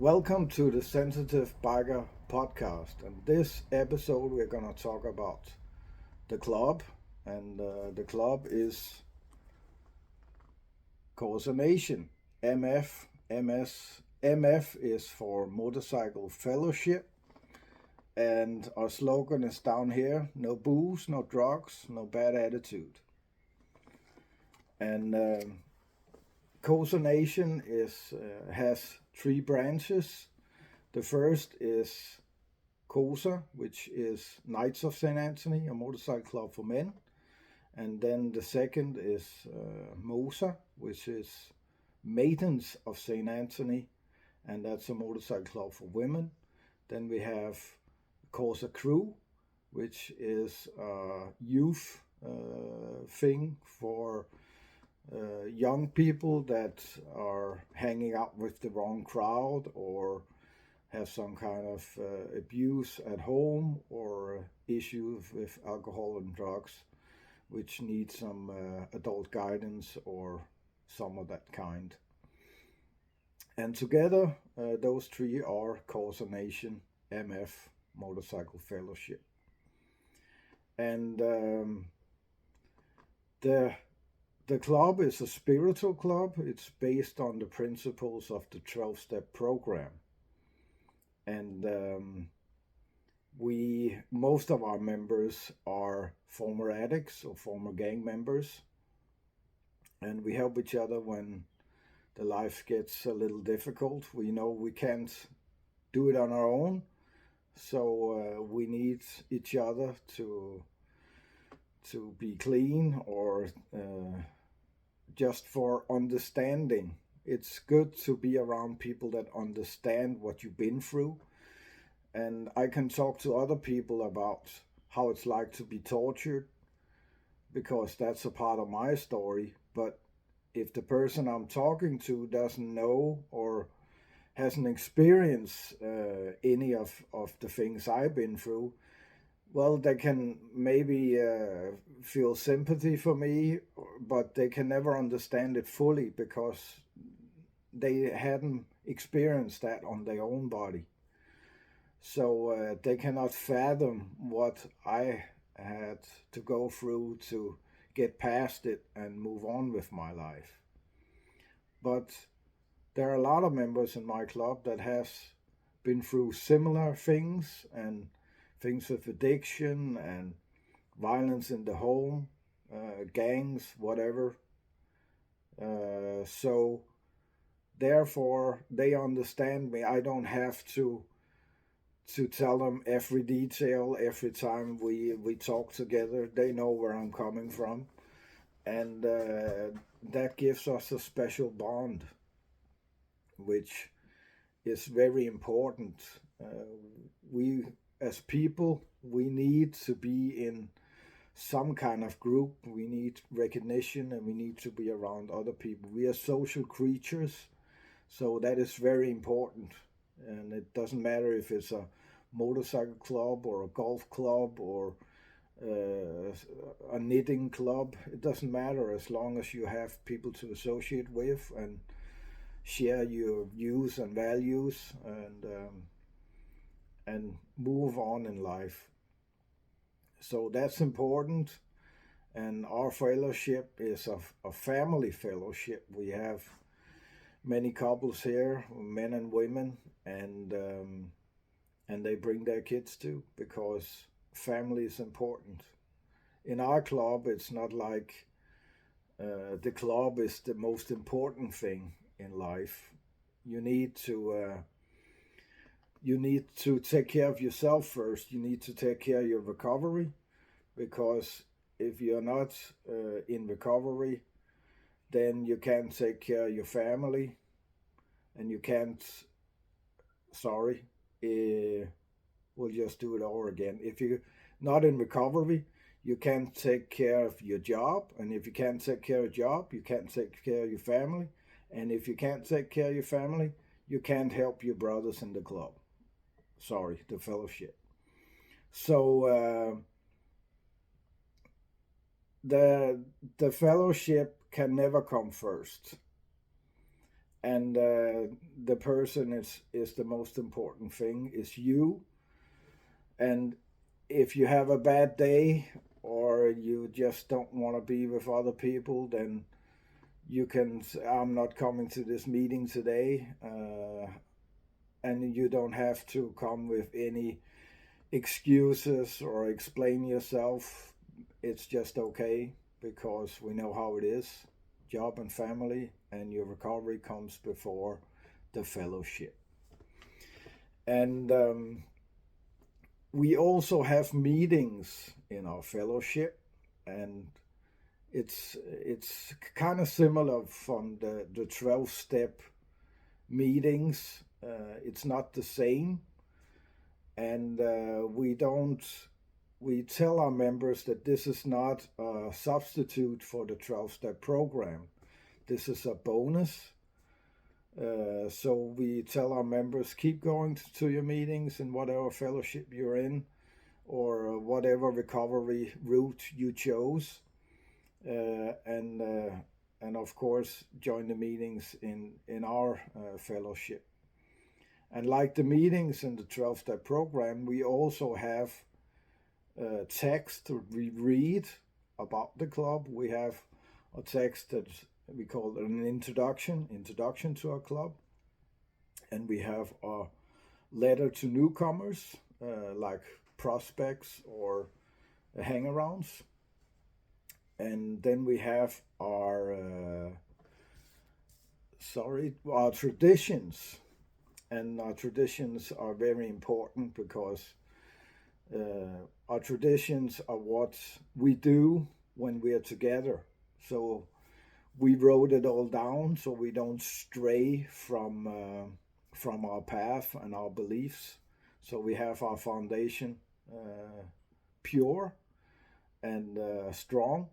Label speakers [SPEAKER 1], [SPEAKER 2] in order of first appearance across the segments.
[SPEAKER 1] Welcome to the Sensitive Biker podcast. And this episode, we're going to talk about the club. And the club is KOSA Nation. MF, MS, MF is for Motorcycle Fellowship. And our slogan is down here: no booze, no drugs, no bad attitude. And KOSA Nation has three branches. The first is KOSA, which is Knights of St. Anthony, a motorcycle club for men. And then the second is MOSA, which is Maidens of St. Anthony, and that's a motorcycle club for women. Then we have KOSA Crew, which is a youth thing for young people that are hanging out with the wrong crowd or have some kind of abuse at home or issues with alcohol and drugs, which need some adult guidance or some of that kind. And together, those three are KOSA Nation MF Motorcycle Fellowship. And the club is a spiritual club. It's based on the principles of the 12-step program. And most of our members are former addicts or former gang members. And we help each other when the life gets a little difficult. We know we can't do it on our own. So we need each other to be clean or just for understanding. It's good to be around people that understand what you've been through. And I can talk to other people about how it's like to be tortured, because that's a part of my story. But if the person I'm talking to doesn't know or hasn't experienced any of the things I've been through, well, they can maybe feel sympathy for me, but they can never understand it fully because they hadn't experienced that on their own body. So they cannot fathom what I had to go through to get past it and move on with my life. But there are a lot of members in my club that has been through similar things, and things with addiction and violence in the home, gangs, whatever. So therefore, they understand me. I don't have to tell them every detail every time we talk together. They know where I'm coming from. And that gives us a special bond, which is very important. We, as people, we need to be in some kind of group. We need recognition and we need to be around other people. We are social creatures, so that is very important. And it doesn't matter if it's a motorcycle club or a golf club or a knitting club. It doesn't matter, as long as you have people to associate with and share your views and values and move on in life. So that's important. And our fellowship is a family fellowship. We have many couples here, men and women, and they bring their kids too, because family is important. In our club, it's not like the club is the most important thing in life. You need to take care of yourself first. You need to take care of your recovery, because if you're not in recovery, then you can't take care of your family, and you can't, we'll just do it over again. If you're not in recovery, you can't take care of your job, and if you can't take care of your job, you can't take care of your family, and if you can't take care of your family, you can't help your brothers in the club. The fellowship. So the fellowship can never come first. And the person is the most important thing, is you. And if you have a bad day or you just don't want to be with other people, then you can say, I'm not coming to this meeting today. And you don't have to come with any excuses or explain yourself. It's just okay, because we know how it is. Job and family, and your recovery comes before the fellowship. And we also have meetings in our fellowship, and it's kind of similar from the 12-step meetings. It's not the same, and we tell our members that this is not a substitute for the 12-step program. This is a bonus. So we tell our members, keep going to your meetings in whatever fellowship you're in, or whatever recovery route you chose, and of course join the meetings in our fellowship. And like the meetings in the 12-step program, we also have text we read about the club. We have a text that we call an introduction to our club, and we have a letter to newcomers, like prospects or hang-arounds. And then we have our traditions. And our traditions are very important, because our traditions are what we do when we are together. So we wrote it all down so we don't stray from our path and our beliefs. So we have our foundation pure and strong.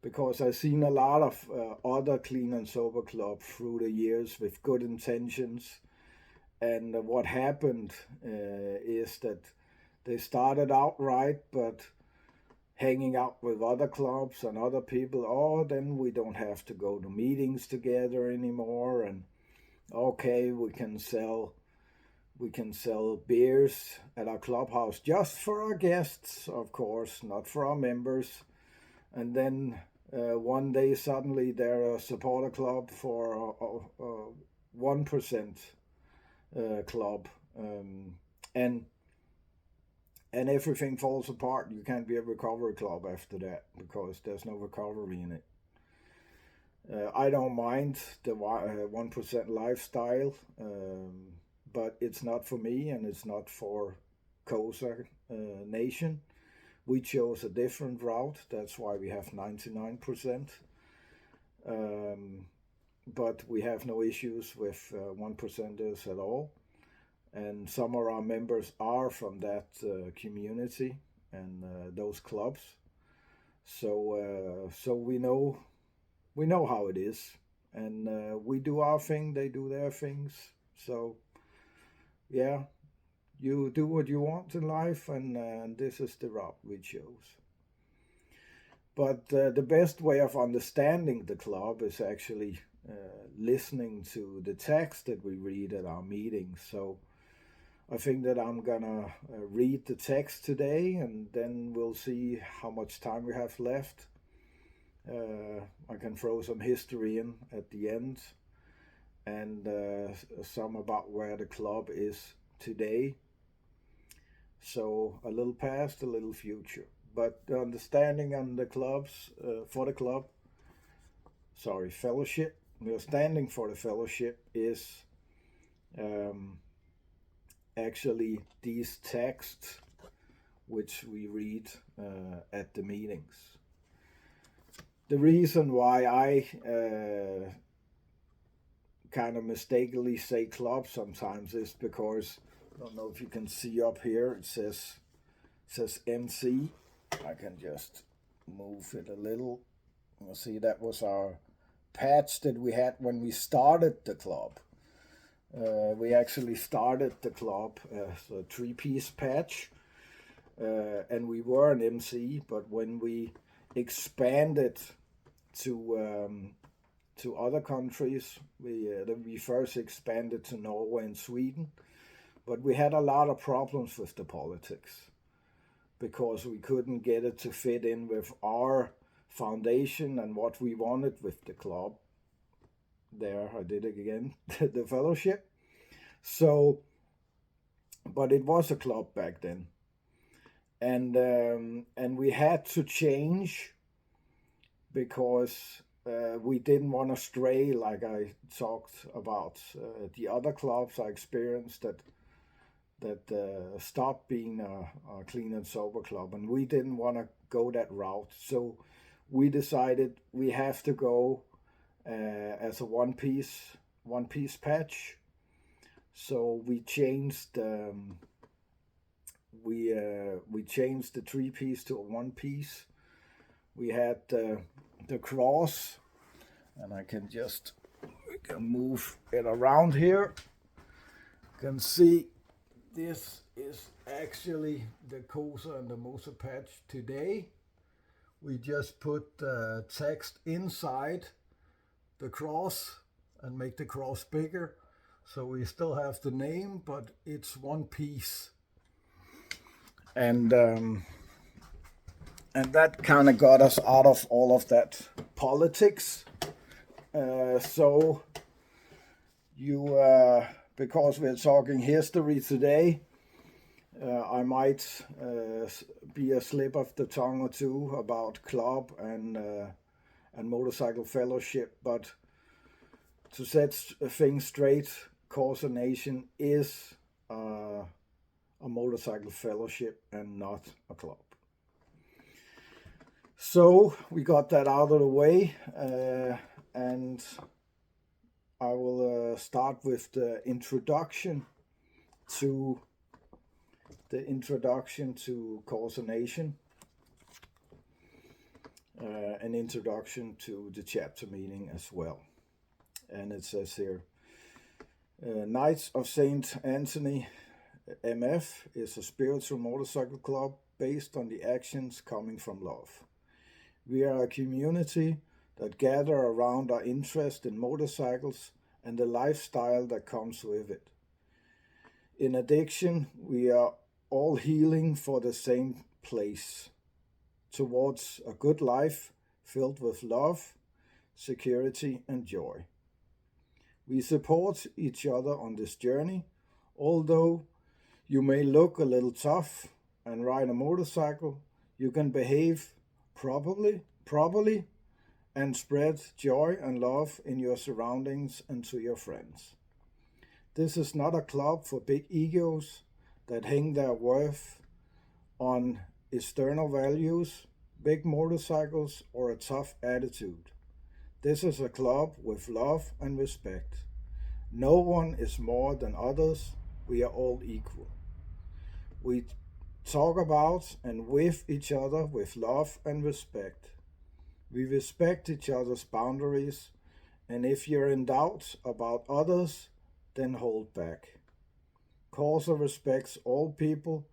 [SPEAKER 1] Because I've seen a lot of other clean and sober clubs through the years with good intentions. And what happened is that they started out right, but hanging out with other clubs and other people, then we don't have to go to meetings together anymore. And okay, we can sell beers at our clubhouse just for our guests, of course, not for our members. And then one day suddenly they're a supporter club for 1% club, and everything falls apart. You can't be a recovery club after that, because there's no recovery in it. I don't mind the 1% lifestyle, but it's not for me, and it's not for KOSA Nation. We chose a different route. That's why we have 99%. But we have no issues with 1%ers at all. And some of our members are from that community and those clubs. So we know how it is. And we do our thing, they do their things. So, yeah. You do what you want in life, and this is the route we chose. But the best way of understanding the club is actually listening to the text that we read at our meetings. So I think that I'm gonna read the text today, and then we'll see how much time we have left. I can throw some history in at the end, and some about where the club is today. So a little past, a little future. But the understanding on the clubs, fellowship, the understanding for the fellowship is actually these texts which we read at the meetings. The reason why I kind of mistakenly say club sometimes is because, I don't know if you can see up here, it says MC. I can just move it a little. You'll see that was our patch that we had when we started the club. We actually started the club as a 3-piece patch, and we were an MC, but when we expanded to to other countries. We first expanded to Norway and Sweden, but we had a lot of problems with the politics because we couldn't get it to fit in with our foundation and what we wanted with the club. There, I did it again, the fellowship. So, but it was a club back then, and we had to change because we didn't want to stray, like I talked about the other clubs I experienced that stopped being a clean and sober club, and we didn't want to go that route. So we decided we have to go as a one piece patch. So we changed we changed the 3-piece to a 1-piece. We had the cross, and I can just move it around here. You can see this is actually the KOSA and the MOSA patch today. We just put text inside the cross and make the cross bigger. So we still have the name, but it's 1 piece. And that kind of got us out of all of that politics. So you, because we're talking history today, I might be a slip of the tongue or two about club and motorcycle fellowship, but to set things straight, KOSA Nation is a motorcycle fellowship and not a club. So we got that out of the way, and I will start with the introduction to KOSA Nation, an introduction to the chapter meeting as well. And it says here, Knights of St. Anthony MF is a spiritual motorcycle club based on the actions coming from love. We are a community that gather around our interest in motorcycles and the lifestyle that comes with it. In addiction, we are all healing for the same place, towards a good life filled with love, security, and joy. We support each other on this journey, although you may look a little tough and ride a motorcycle, you can behave properly and spread joy and love in your surroundings and to your friends. This is not a club for big egos that hang their worth on external values, big motorcycles, or a tough attitude. This is a club with love and respect. No one is more than others. We are all equal. We talk about and with each other with love and respect. We respect each other's boundaries, and if you're in doubt about others, then hold back. KOSA respects all people,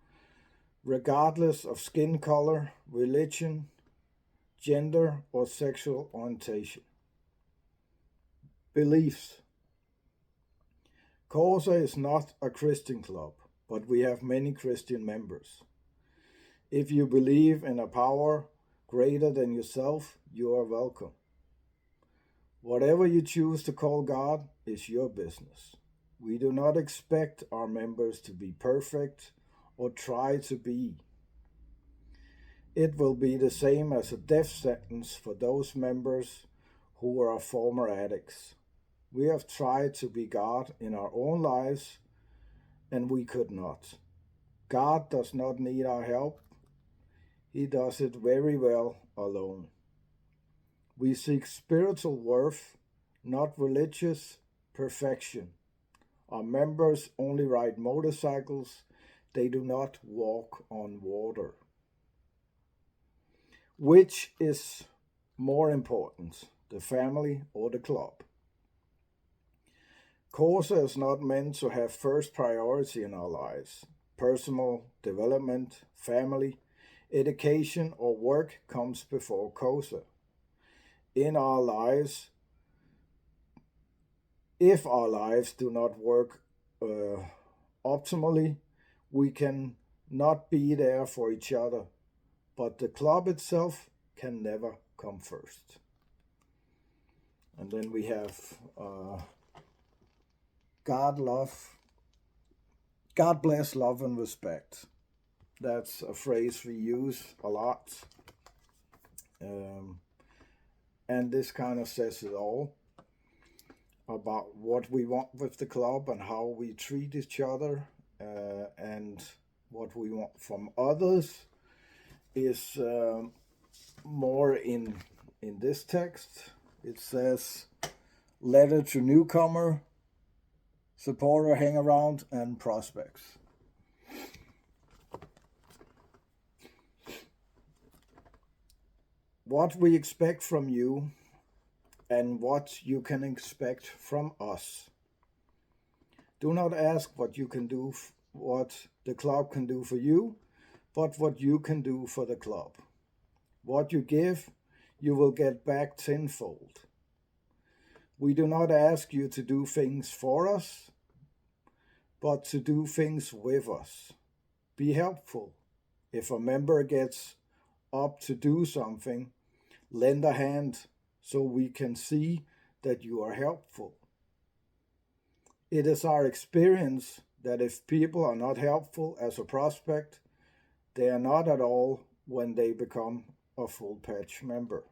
[SPEAKER 1] regardless of skin color, religion, gender, or sexual orientation. Beliefs. KOSA is not a Christian club, but we have many Christian members. If you believe in a power greater than yourself, you are welcome. Whatever you choose to call God is your business. We do not expect our members to be perfect or try to be. It will be the same as a death sentence for those members who are former addicts. We have tried to be God in our own lives, and we could not. God does not need our help. He does it very well alone. We seek spiritual worth, not religious perfection. Our members only ride motorcycles. They do not walk on water. Which is more important, the family or the club? KOSA is not meant to have first priority in our lives. Personal development, family, education, or work comes before KOSA. In our lives, If our lives do not work optimally, we can not be there for each other, but the club itself can never come first. And then we have God bless, love, and respect. That's a phrase we use a lot. And this kind of says it all about what we want with the club and how we treat each other, and what we want from others is more in this text. It says, letter to newcomer, supporter, hang around, and prospects. What we expect from you and what you can expect from us. Do not ask what you can do, what the club can do for you, but what you can do for the club. What you give, you will get back tenfold. We do not ask you to do things for us, but to do things with us. Be helpful. If a member gets up to do something, lend a hand so we can see that you are helpful. It is our experience that if people are not helpful as a prospect, they are not at all when they become a full patch member.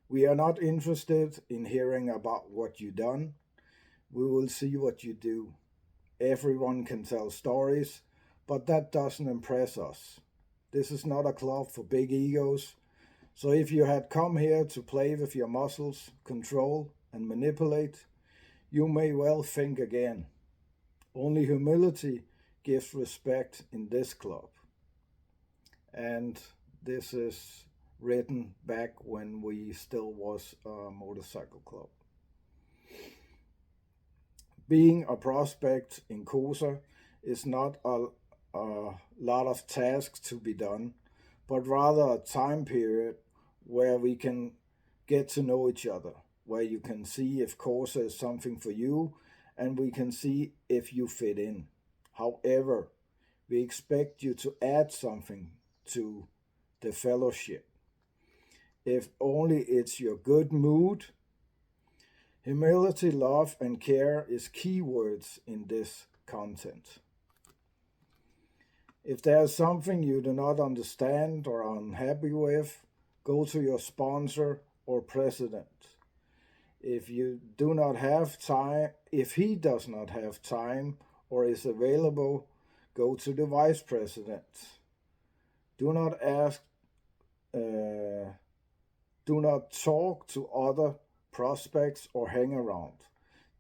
[SPEAKER 1] We are not interested in hearing about what you've done. We will see what you do. Everyone can tell stories, but that doesn't impress us. This is not a club for big egos. So if you had come here to play with your muscles, control, and manipulate, you may well think again. Only humility gives respect in this club. And this is written back when we still was a motorcycle club. Being a prospect in KOSA is not a lot of tasks to be done, but rather a time period where we can get to know each other, where you can see if KOSA is something for you, and we can see if you fit in. However, we expect you to add something to the fellowship. If only it's your good mood. Humility, love, and care is keywords in this content. If there's something you do not understand or are unhappy with, go to your sponsor or president. If you do not have time, if he does not have time or is available, go to the vice president. Do not ask, do not talk to other prospects or hang around.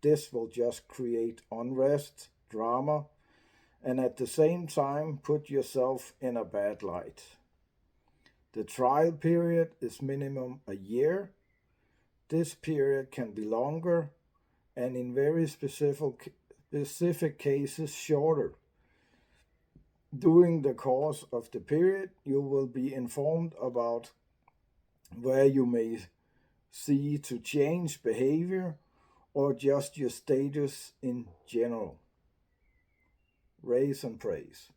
[SPEAKER 1] This will just create unrest, drama, and at the same time put yourself in a bad light. The trial period is minimum a year. This period can be longer and in very specific cases shorter. During the course of the period, you will be informed about where you may see to change behavior or adjust your status in general. Raise and praise.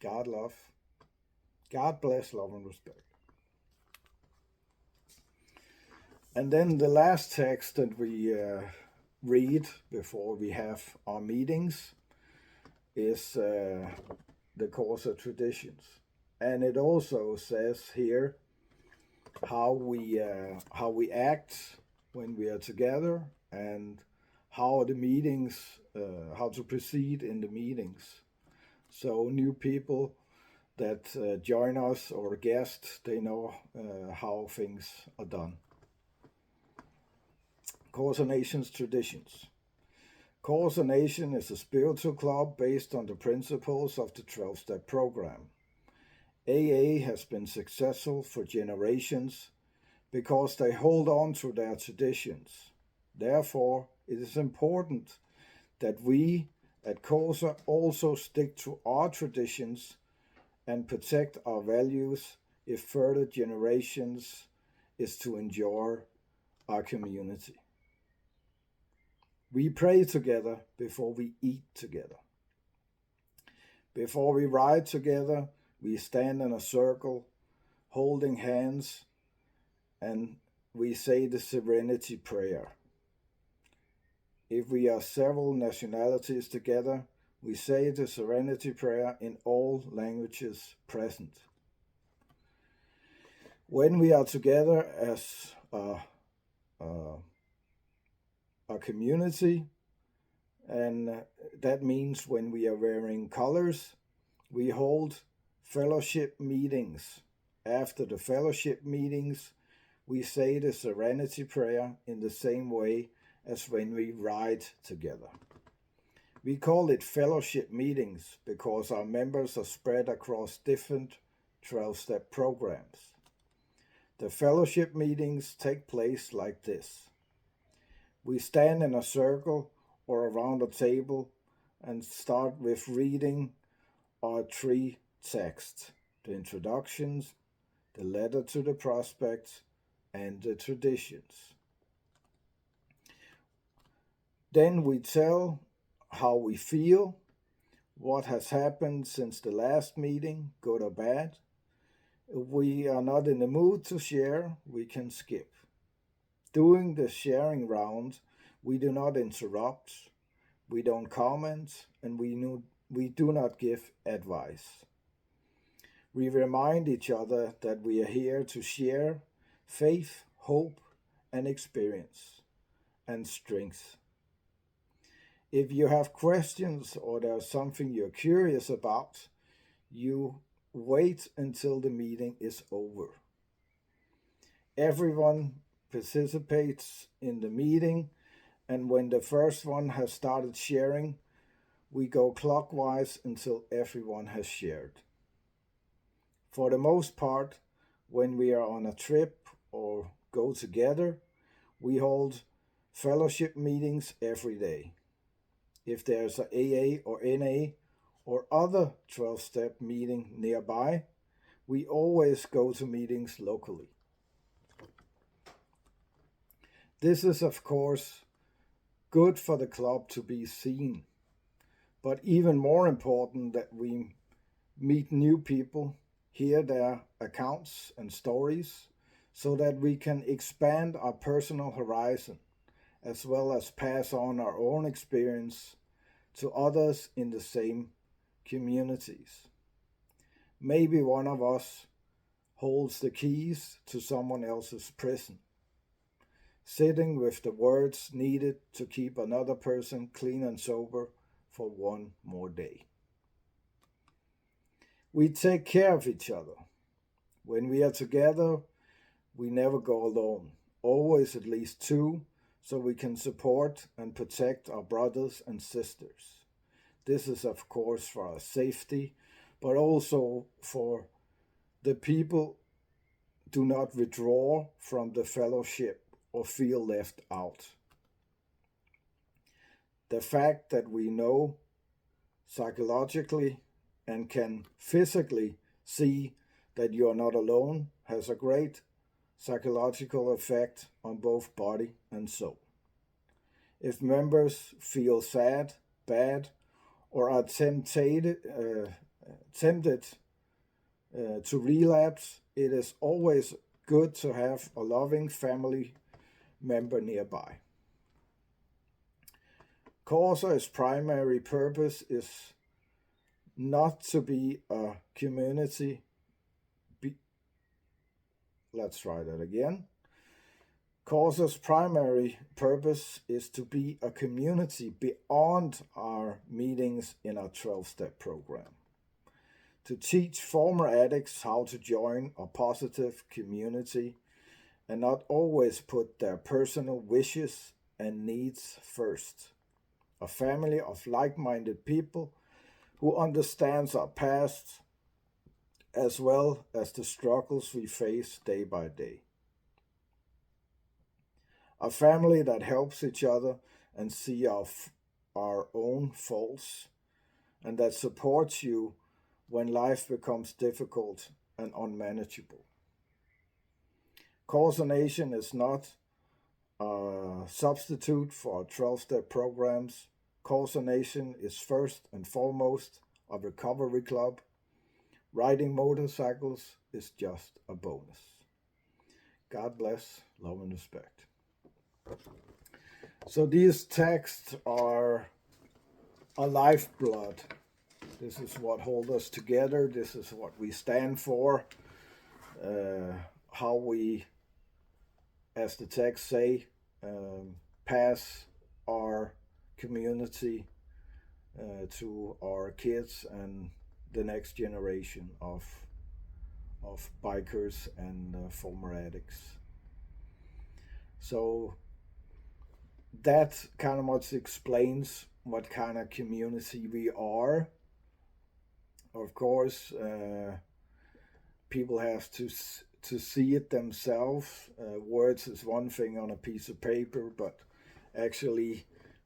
[SPEAKER 1] God bless, love, and respect. And then the last text that we read before we have our meetings is the KOSA traditions. And it also says here how we act when we are together and how the meetings, how to proceed in the meetings. So new people that join us or guests, they know how things are done. KOSA Nation's traditions. KOSA Nation is a spiritual club based on the principles of the 12-step program. AA has been successful for generations because they hold on to their traditions. Therefore, it is important that we at KOSA also stick to our traditions and protect our values if further generations is to enjoy our community. We pray together before we eat together. Before we ride together, we stand in a circle, holding hands, and we say the Serenity Prayer. If we are several nationalities together, we say the Serenity Prayer in all languages present. When we are together as a community, and that means when we are wearing colors, we hold fellowship meetings. After the fellowship meetings, we say the Serenity Prayer in the same way as when we ride together. We call it fellowship meetings because our members are spread across different 12-step programs. The fellowship meetings take place like this. We stand in a circle or around a table and start with reading our 3 texts: the introductions, the letter to the prospects, and the traditions. Then we tell how we feel, what has happened since the last meeting, good or bad. If we are not in the mood to share, we can skip. During the sharing round, we do not interrupt, we don't comment, and we do not give advice. We remind each other that we are here to share faith, hope, and experience, and strength. If you have questions or there's something you're curious about, you wait until the meeting is over. Everyone participates in the meeting, and when the first one has started sharing, we go clockwise until everyone has shared. For the most part, when we are on a trip or go together, we hold fellowship meetings every day. If there's a AA or NA or other 12-step meeting nearby, we always go to meetings locally. This is, of course, good for the club to be seen, but even more important that we meet new people, hear their accounts and stories, so that we can expand our personal horizon, as well as pass on our own experience to others in the same communities. Maybe one of us holds the keys to someone else's prison, sitting with the words needed to keep another person clean and sober for one more day. We take care of each other. When we are together, we never go alone, always at least 2, so we can support and protect our brothers and sisters. This is, of course, for our safety, but also for the people do not withdraw from the fellowship or feel left out. The fact that we know psychologically and can physically see that you are not alone has a great psychological effect on both body and soul. If members feel sad, bad, or are tempted to relapse, it is always good to have a loving family member nearby. KOSA's primary purpose is not to be a community. Let's try that again. KOSA's primary purpose is to be a community beyond our meetings in our 12-step program, to teach former addicts how to join a positive community and not always put their personal wishes and needs first. A family of like-minded people who understands our past as well as the struggles we face day by day. A family that helps each other and see our own faults, and that supports you when life becomes difficult and unmanageable. KOSA Nation is not substitute for 12-step programs. KOSA Nation is first and foremost a recovery club. Riding motorcycles is just a bonus. God bless, love and respect. So these texts are a lifeblood. This is what holds us together. This is what we stand for. How we, as the text say, pass our community to our kids and the next generation of bikers and former addicts. So that kind of much explains what kind of community we are. Of course, people have to see it themselves. Words is one thing on a piece of paper, but actually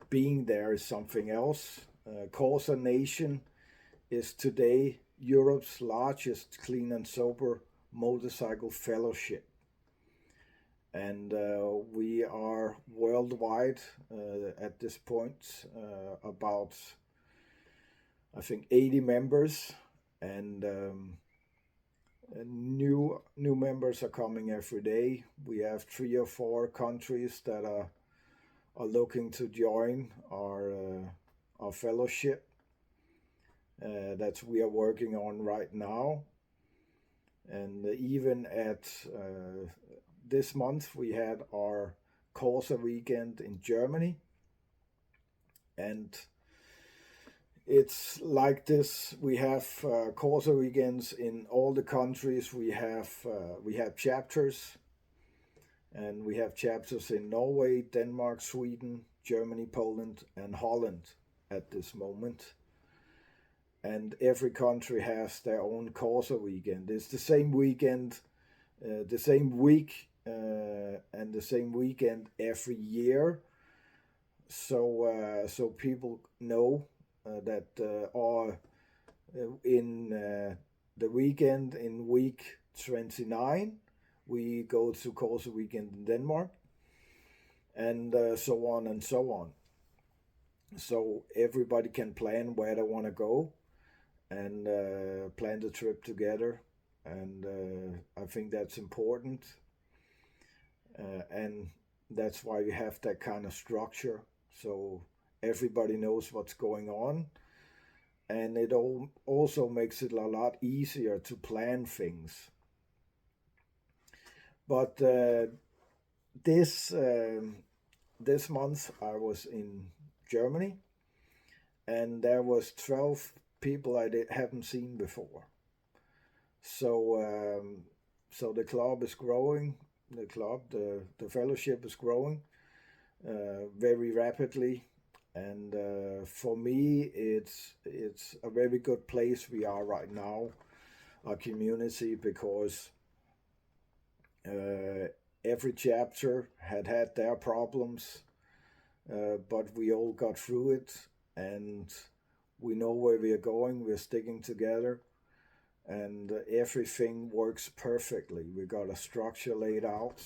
[SPEAKER 1] being there is something else. KOSA Nation is today Europe's largest clean and sober motorcycle fellowship. And we are worldwide at this point, about, I think, 80 members, and new members are coming every day. We have 3 or 4 countries that are looking to join our fellowship. That we are working on right now. And even at this month we had our KOSA weekend in Germany, and it's like this. We have KOSA weekends in all the countries. We have chapters, and we have chapters in Norway, Denmark, Sweden, Germany, Poland, and Holland at this moment. And every country has their own KOSA weekend. It's the same weekend, the same week, and the same weekend every year. So people know that in the weekend in week 29, we go to KOSA weekend in Denmark, and so on and so on. So everybody can plan where they want to go and plan the trip together, and I think that's important, and that's why you have that kind of structure, so everybody knows what's going on, and it also makes it a lot easier to plan things. But this month I was in Germany, and there was 12 people I haven't seen before. So so the club is growing. The fellowship is growing very rapidly, and for me it's a very good place we are right now, our community, because every chapter had their problems, but we all got through it, and we know where we are going. We're sticking together, and everything works perfectly. We got a structure laid out,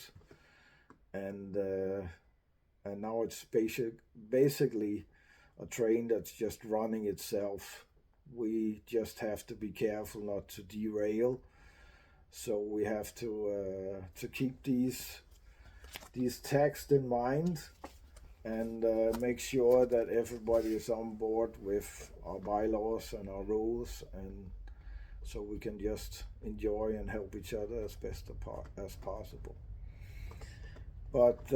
[SPEAKER 1] and now it's basically a train that's just running itself. We just have to be careful not to derail. So we have to keep these texts in mind, and make sure that everybody is on board with our bylaws and our rules, and so we can just enjoy and help each other as best as possible. But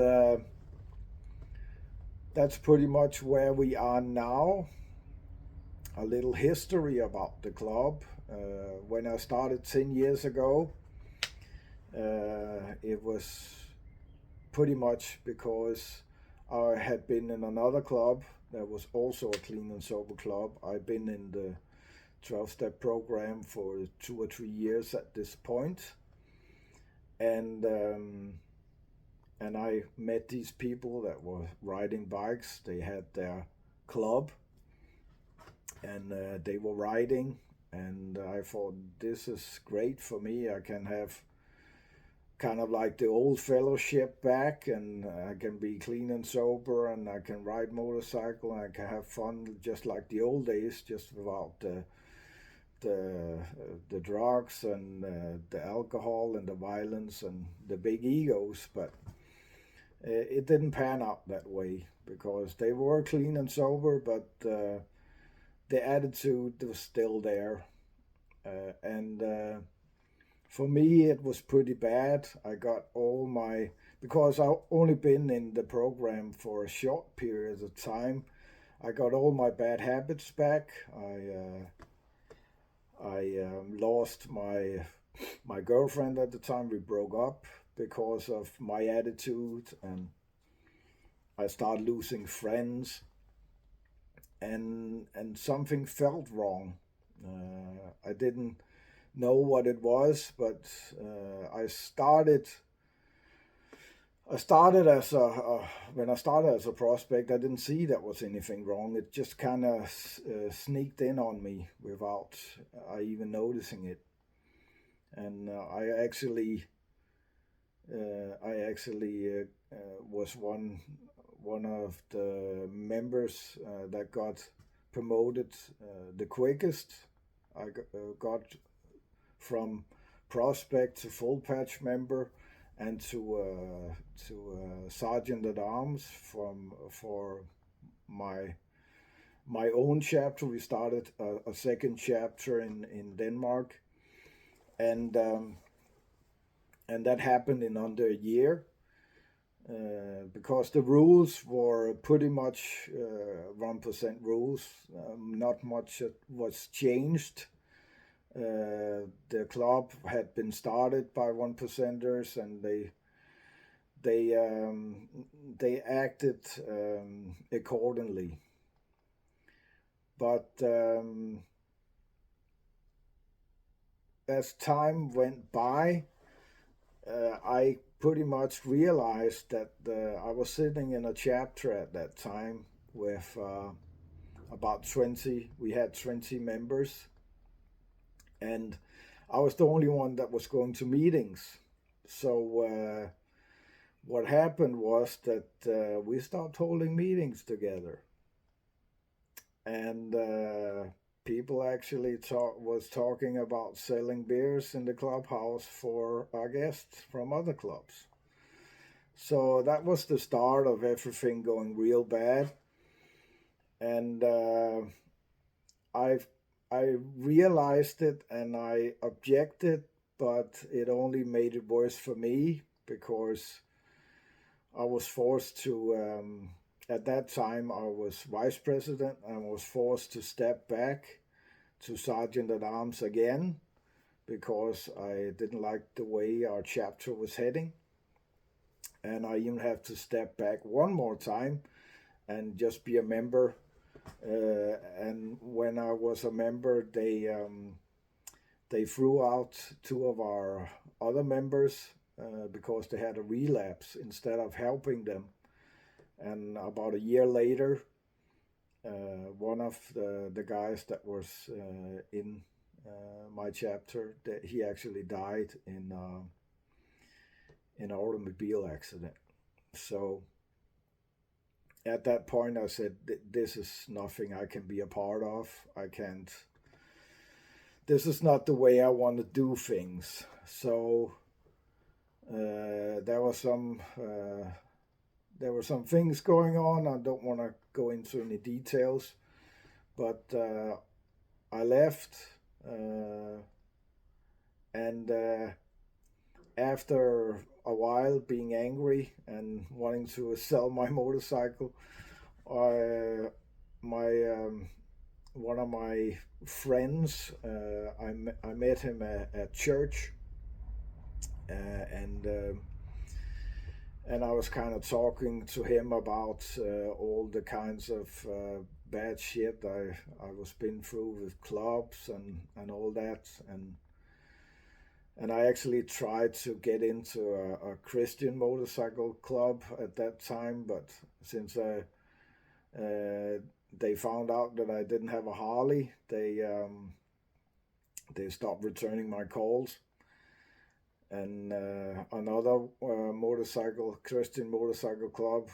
[SPEAKER 1] that's pretty much where we are now. A little history about the club. When I started 10 years ago, it was pretty much because I had been in another club that was also a clean and sober club. I've been in the 12-step program for 2 or 3 years at this point, and I met these people that were riding bikes. They had their club, and they were riding, and I thought, this is great for me. I can have kind of like the old fellowship back, and I can be clean and sober, and I can ride motorcycle, and I can have fun just like the old days, just without the the drugs and the alcohol and the violence and the big egos. But it didn't pan out that way, because they were clean and sober, but the attitude was still there. And For me, it was pretty bad. I got all my, because I've only been in the program for a short period of time, I got all my bad habits back. I lost my girlfriend at the time. We broke up because of my attitude, and I started losing friends, and something felt wrong. I didn't know what it was, but I started. I started as when I started as a prospect, I didn't see there was anything wrong. It just kind of sneaked in on me without I even noticing it. And I actually was one of the members that got promoted the quickest. I got from prospect to full patch member, and to sergeant at arms for my own chapter. We started a second chapter in Denmark, and that happened in under a year. Because the rules were pretty much 1% rules. Not much was changed. The club had been started by 1%ers, and they acted accordingly. But as time went by, I pretty much realized that I was sitting in a chapter at that time with about 20. We had 20 members, and I was the only one that was going to meetings. So what happened was that we stopped holding meetings together, and people actually was talking about selling beers in the clubhouse for our guests from other clubs. So that was the start of everything going real bad. And I realized it, and I objected, but it only made it worse for me, because I was forced to, at that time I was vice president, and I was forced to step back to sergeant at arms again, because I didn't like the way our chapter was heading. And I even have to step back one more time and just be a member. And when I was a member, they threw out two of our other members because they had a relapse, instead of helping them. And about a year later, one of the guys that was in my chapter, that he actually died in an automobile accident. So at that point, I said, this is nothing I can be a part of. I can't. This is not the way I want to do things. So there were some things going on. I don't want to go into any details, but I left, and after a while being angry and wanting to sell my motorcycle, one of my friends, I met him at church, and I was kind of talking to him about all the kinds of bad shit I was been through with clubs and all that, and I actually tried to get into a Christian motorcycle club at that time, but since they found out that I didn't have a Harley, they stopped returning my calls. And another Christian motorcycle club,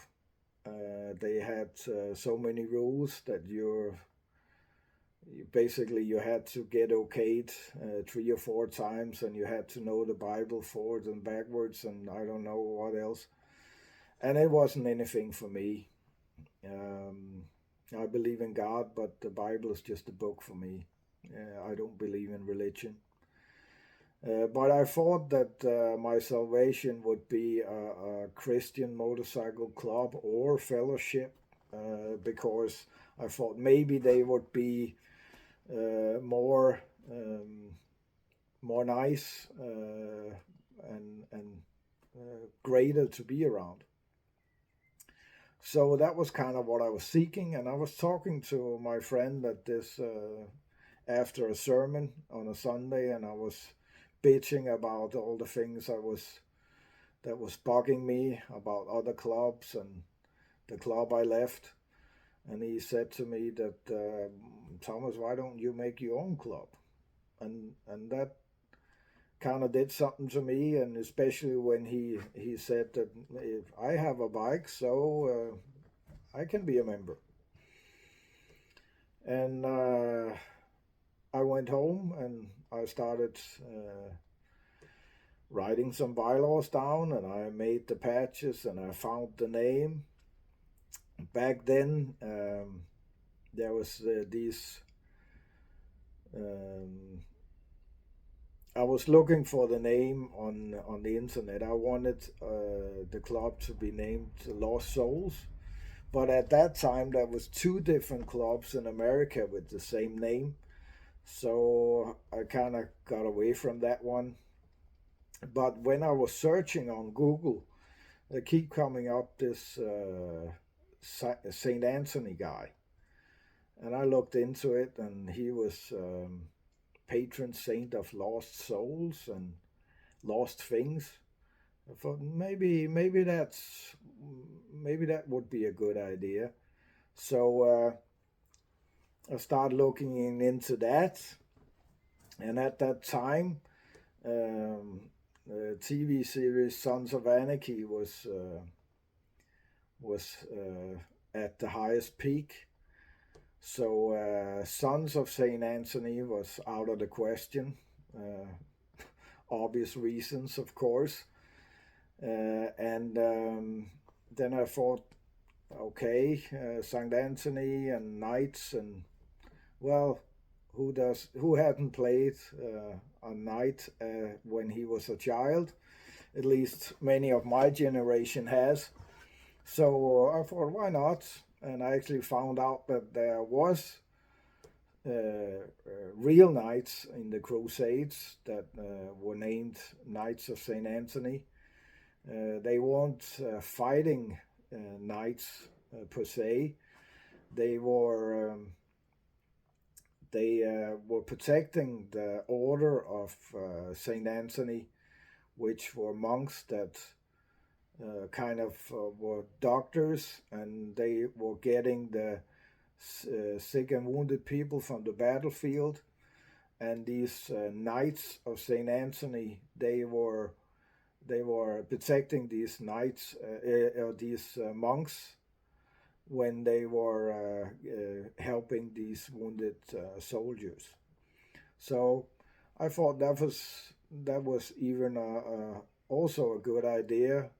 [SPEAKER 1] they had so many rules that basically you had to get okayed 3 or 4 times, and you had to know the Bible forwards and backwards, and I don't know what else. And it wasn't anything for me. I believe in God, but the Bible is just a book for me. I don't believe in religion. But I thought that my salvation would be a Christian motorcycle club or fellowship, because I thought maybe they would be more more nice and greater to be around. So that was kind of what I was seeking, and I was talking to my friend at this after a sermon on a Sunday, and I was bitching about all the things that was bugging me about other clubs and the club I left. And he said to me that, Thomas, why don't you make your own club? And that kind of did something to me, and especially when he said that if I have a bike, so I can be a member. And I went home and I started writing some bylaws down, and I made the patches, and I found the name. Back then, there was these. I was looking for the name on the internet. I wanted the club to be named Lost Souls, but at that time there was 2 different clubs in America with the same name, so I kind of got away from that one. But when I was searching on Google, they keep coming up this Saint Anthony guy, and I looked into it, and he was patron saint of lost souls and lost things. I thought maybe that would be a good idea. So I started looking into that, and at that time, the TV series Sons of Anarchy was at the highest peak. So Sons of Saint Anthony was out of the question. Obvious reasons, of course. And then I thought, okay, Saint Anthony and Knights, and well, who hadn't played a knight when he was a child? At least many of my generation has. So I thought, why not? And I actually found out that there was real knights in the Crusades that were named Knights of Saint Anthony. They weren't fighting knights per se. They were protecting the order of Saint Anthony, which were monks that kind of were doctors, and they were getting the sick and wounded people from the battlefield. And these Knights of Saint Anthony, they were protecting these knights or these monks when they were helping these wounded soldiers. So I thought that was even also a good idea.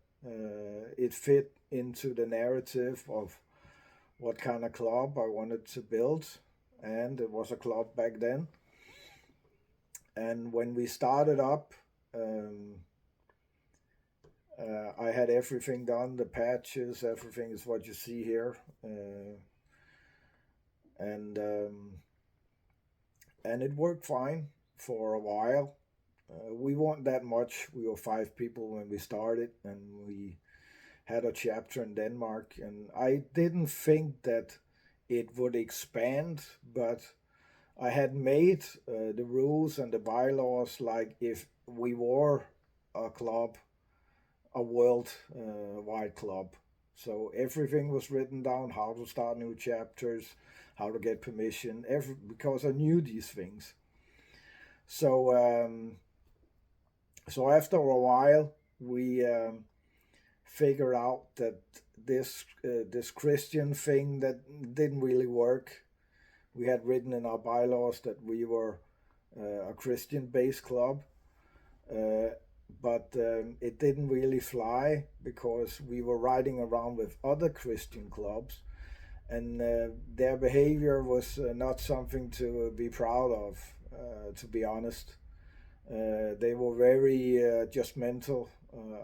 [SPEAKER 1] It fit into the narrative of what kind of club I wanted to build, and it was a club back then. And when we started up, I had everything done, the patches, everything is what you see here, and it worked fine for a while. We weren't that much. We were 5 people when we started, and we had a chapter in Denmark. And I didn't think that it would expand, but I had made the rules and the bylaws like if we were a club, a world-wide club. So everything was written down, how to start new chapters, how to get permission, because I knew these things. So So after a while, we figured out that this Christian thing that didn't really work. We had written in our bylaws that we were a Christian-based club, uh, but it didn't really fly because we were riding around with other Christian clubs, and their behavior was not something to be proud of, to be honest. They were very judgmental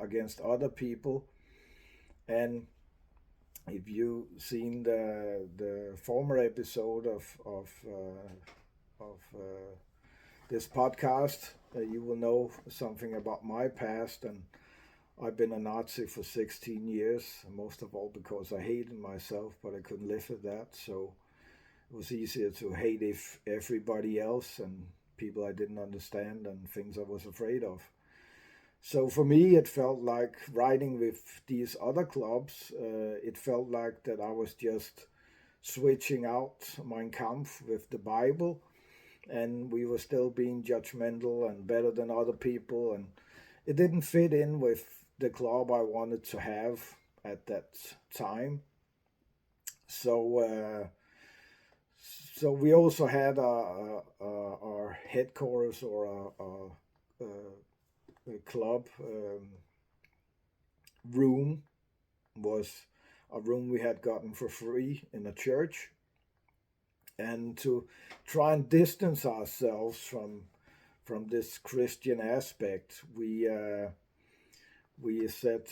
[SPEAKER 1] against other people, and if you seen the former episode of this podcast, you will know something about my past. And I've been a Nazi for 16 years, most of all because I hated myself, but I couldn't live with that. So it was easier to hate everybody else and people I didn't understand and things I was afraid of. So for me, it felt like riding with these other clubs. It felt like that I was just switching out Mein Kampf with the Bible, and we were still being judgmental and better than other people, and it didn't fit in with the club I wanted to have at that time. So so we also had our headquarters or a club room was a room we had gotten for free in a church, and to try and distance ourselves from this Christian aspect, we said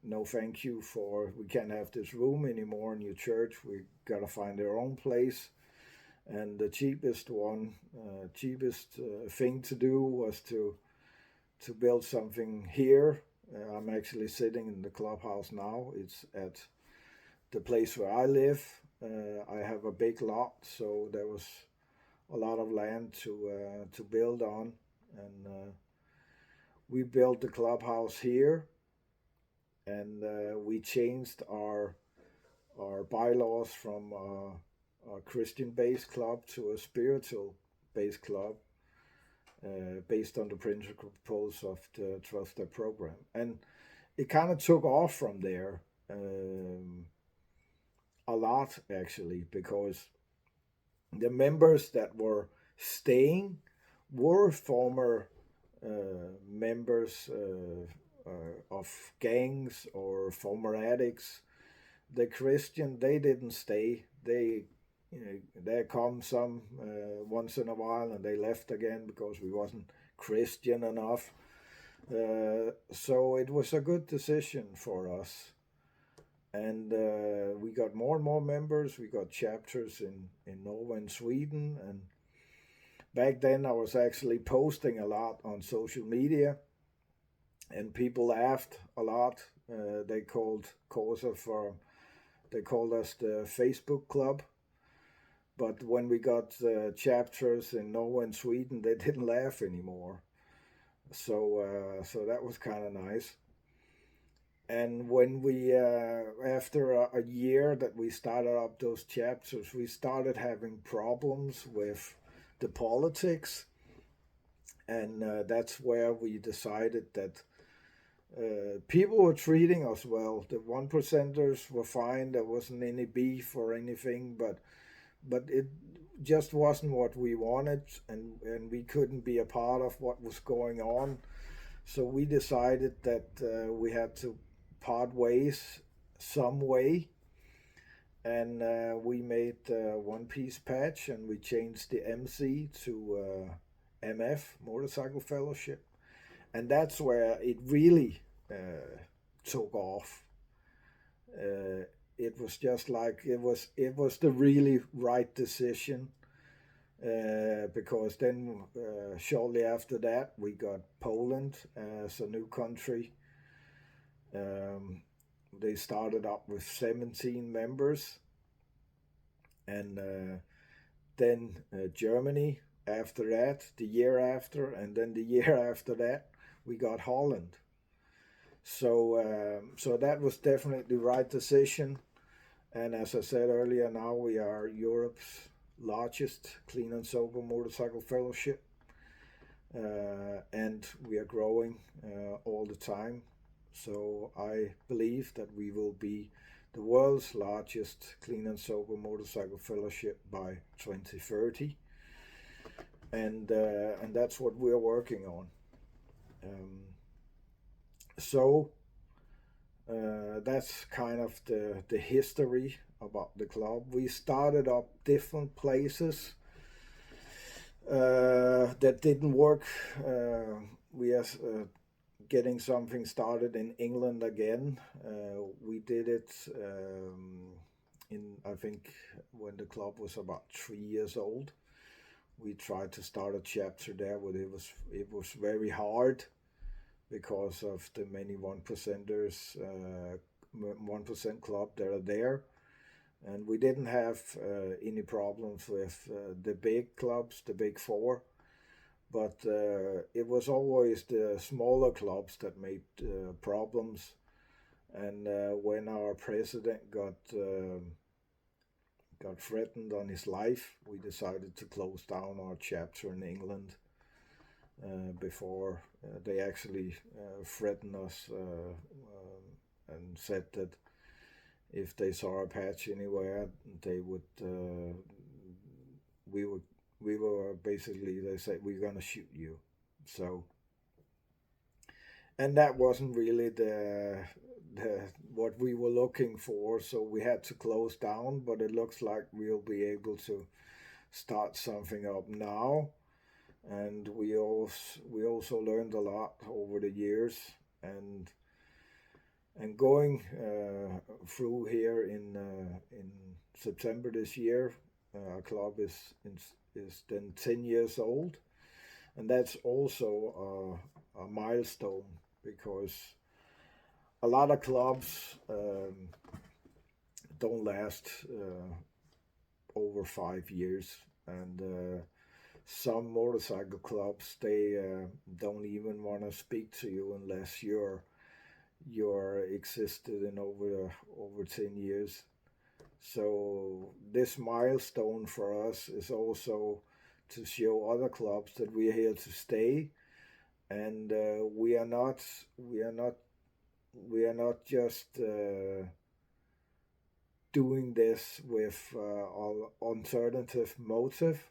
[SPEAKER 1] no, thank you. For we can't have this room anymore in your church. We gotta find our own place, and the cheapest thing to do was to build something here. I'm actually sitting in the clubhouse now. It's at the place where I live. I have a big lot, so there was a lot of land to build on, and we built the clubhouse here, and we changed our bylaws from a Christian-based club to a spiritual-based club, based on the principles of the 12-step program, and it kind of took off from there. A lot actually, because the members that were staying were former members of gangs or former addicts. The Christian, they didn't stay. They come some once in a while, and they left again because we wasn't Christian enough. So it was a good decision for us, and we got more and more members. We got chapters in Norway and Sweden, and back then I was actually posting a lot on social media, and people laughed a lot. They called KOSA they called us the Facebook club, but when we got chapters in Norway and Sweden, they didn't laugh anymore. So that was kind of nice. And when we, after a year that we started up those chapters, we started having problems with the politics. And that's where we decided that people were treating us well. The 1%ers were fine. There wasn't any beef or anything, but it just wasn't what we wanted, and we couldn't be a part of what was going on. So we decided that we had to part ways some way, and we made One Piece patch, and we changed the MC to MF, Motorcycle Fellowship, and that's where it really took off. It was just like it was the really right decision, because then shortly after that we got Poland as a new country. They started up with 17 members, and then Germany after that, the year after, and then the year after that we got Holland. So that was definitely the right decision. And as I said earlier, now we are Europe's largest clean and sober motorcycle fellowship. and we are growing all the time. So I believe that we will be the world's largest clean and sober motorcycle fellowship by 2030, and that's what we're working on. Um, so that's kind of the history about the club. We started up different places that didn't work. We are getting something started in England again. We did it in, I think, when the club was about 3 years old. We tried to start a chapter there, but it was very hard because of the many 1%ers, 1% club that are there. And we didn't have any problems with the big clubs, the big four, but it was always the smaller clubs that made problems. And when our president got threatened on his life, we decided to close down our chapter in England before they actually threatened us and said that if they saw a patch anywhere, they would. We were basically. They said we're gonna shoot you. So, and that wasn't really the what we were looking for. So we had to close down. But it looks like we'll be able to start something up now. And we also learned a lot over the years, and going through here in September this year, our club is then 10 years old, and that's also a milestone because a lot of clubs don't last over 5 years, and some motorcycle clubs they don't even want to speak to you unless you're existed in over 10 years. So this milestone for us is also to show other clubs that we are here to stay, and we are not just doing this with alternative motive.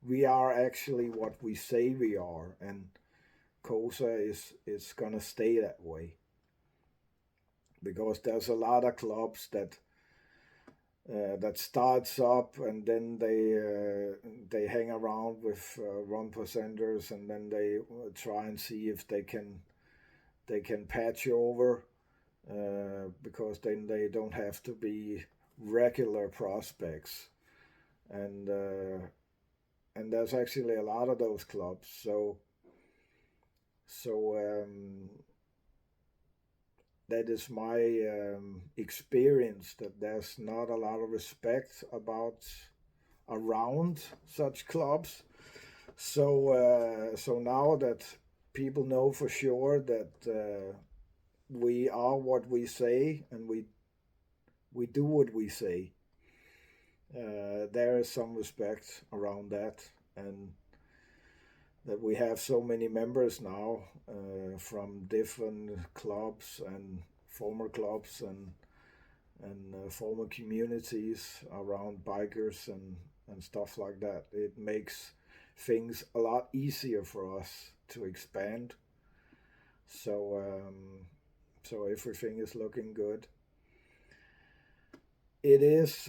[SPEAKER 1] We are actually what we say we are, and KOSA is gonna stay that way, because there's a lot of clubs that starts up and then they hang around with 1%ers, and then they try and see if they can patch over, because then they don't have to be regular prospects, and there's actually a lot of those clubs. So that is my experience, that there's not a lot of respect around such clubs. So now that people know for sure that we are what we say, and we do what we say, there is some respect around that, and that we have so many members now from different clubs and former clubs and former communities around bikers and stuff like that. It makes things a lot easier for us to expand. So everything is looking good. It is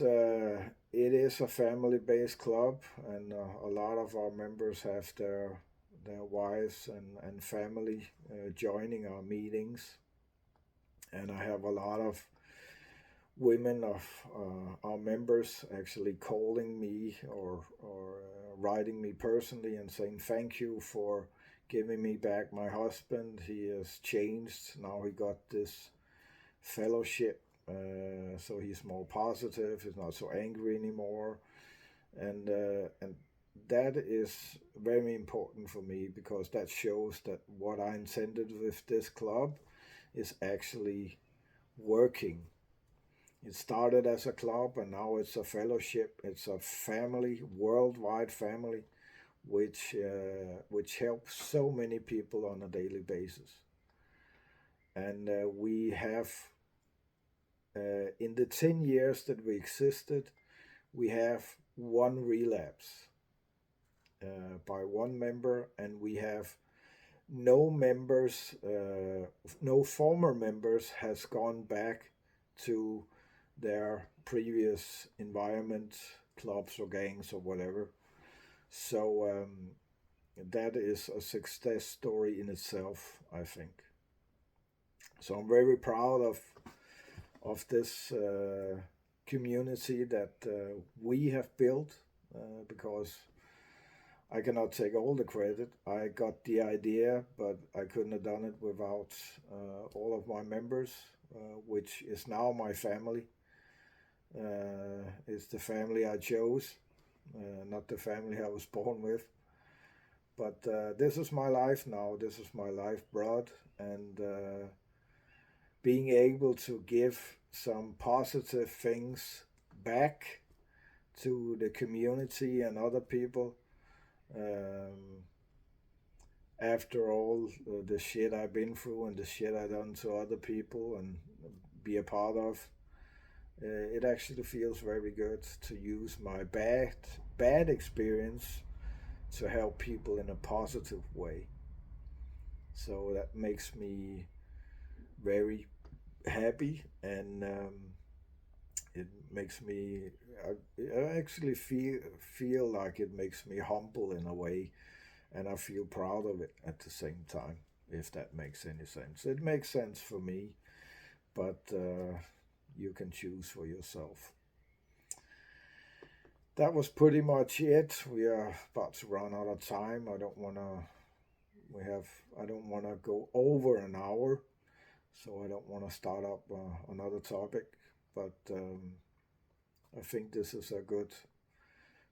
[SPEAKER 1] a family-based club, and a lot of our members have their wives and family joining our meetings, and I have a lot of women of our members actually calling me or writing me personally and saying thank you for giving me back my husband. He has changed now. He got this fellowship. So he's more positive. He's not so angry anymore, and that is very important for me, because that shows that what I intended with this club is actually working. It started as a club, and now it's a fellowship. It's a family, worldwide family, which helps so many people on a daily basis. And we have, in the 10 years that we existed, we have one relapse by one member, and we have no members, no former members has gone back to their previous environment, clubs or gangs or whatever. So that is a success story in itself, I think. So I'm very proud of this community that we have built because I cannot take all the credit. I got the idea, but I couldn't have done it without all of my members, which is now my family. It's the family I chose, not the family I was born with. But this is my life now. This is my life, blood, and being able to give some positive things back to the community and other people. After all the shit I've been through and the shit I've done to other people and be a part of, it actually feels very good to use my bad experience to help people in a positive way. So that makes me very happy, and it makes me. I actually feel like it makes me humble in a way, and I feel proud of it at the same time. If that makes any sense, it makes sense for me, but you can choose for yourself. That was pretty much it. We are about to run out of time. I don't wanna. We have. I don't wanna go over an hour, so I don't want to start up another topic. But I think this is a good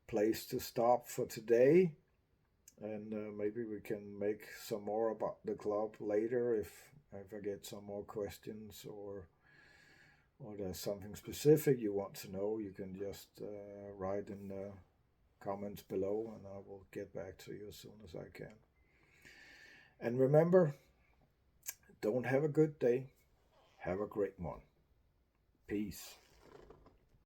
[SPEAKER 1] place to stop for today, and maybe we can make some more about the club later if I get some more questions, or there's something specific you want to know. You can just write in the comments below, and I will get back to you as soon as I can. And remember, don't have a good day. Have a great one. Peace.